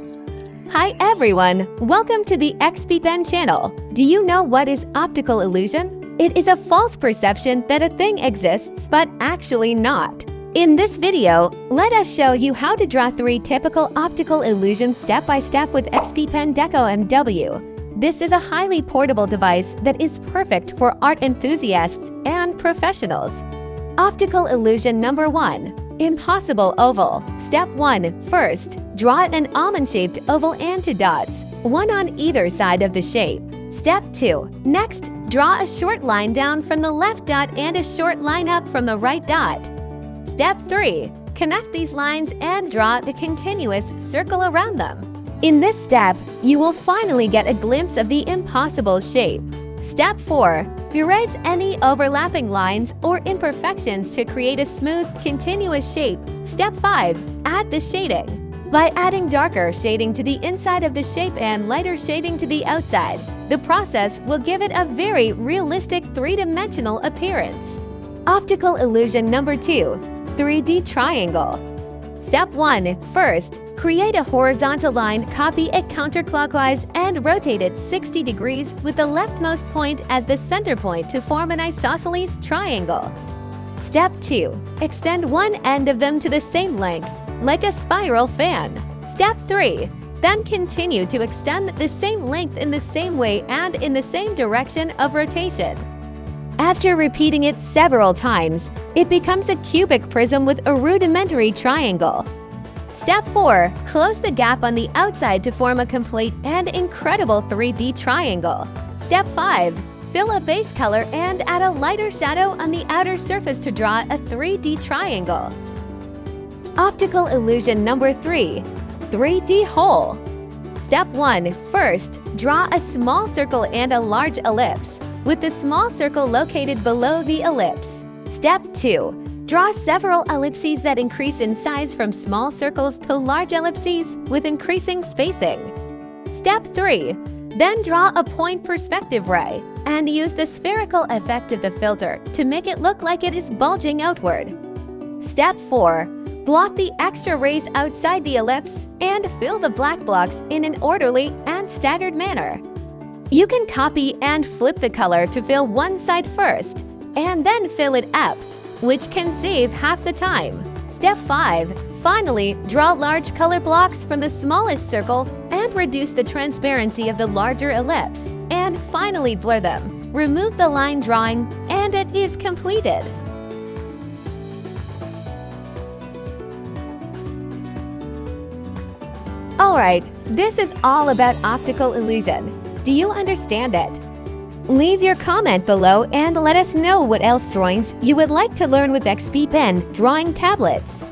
Hi everyone! Welcome to the XPPen channel. Do you know what is optical illusion? It is a false perception that a thing exists, but actually not. In this video, let us show you how to draw 3 typical optical illusions step by step with XPPen Deco MW. This is a highly portable device that is perfect for art enthusiasts and professionals. Optical illusion number 1. Impossible oval. Step 1. First, draw an almond-shaped oval and 2 dots, one on either side of the shape. Step 2. Next, draw a short line down from the left dot and a short line up from the right dot. Step 3. Connect these lines and draw a continuous circle around them. In this step, you will finally get a glimpse of the impossible shape. Step 4. Erase any overlapping lines or imperfections to create a smooth, continuous shape. Step 5. Add the shading. By adding darker shading to the inside of the shape and lighter shading to the outside, the process will give it a very realistic three-dimensional appearance. Optical illusion number 2. 3D triangle. Step 1. First, create a horizontal line, copy it counterclockwise, and rotate it 60 degrees with the leftmost point as the center point to form an isosceles triangle. Step 2. Extend one end of them to the same length, like a spiral fan. Step 3. Then continue to extend the same length in the same way and in the same direction of rotation. After repeating it several times, it becomes a cubic prism with a rudimentary triangle. Step 4. Close the gap on the outside to form a complete and incredible 3D triangle. Step 5. Fill a base color and add a lighter shadow on the outer surface to draw a 3D triangle. Optical illusion number 3. 3D hole. Step 1. First, draw a small circle and a large ellipse, with the small circle located below the ellipse. Step 2. Draw several ellipses that increase in size from small circles to large ellipses with increasing spacing. Step 3. Then draw a point perspective ray and use the spherical effect of the filter to make it look like it is bulging outward. Step 4. Blot the extra rays outside the ellipse and fill the black blocks in an orderly and staggered manner. You can copy and flip the color to fill one side first, and then fill it up, which can save half the time. Step 5. Finally, draw large color blocks from the smallest circle and reduce the transparency of the larger ellipse, and finally blur them. Remove the line drawing, and it is completed. Alright, this is all about optical illusion. Do you understand it? Leave your comment below and let us know what else drawings you would like to learn with XPPen drawing tablets.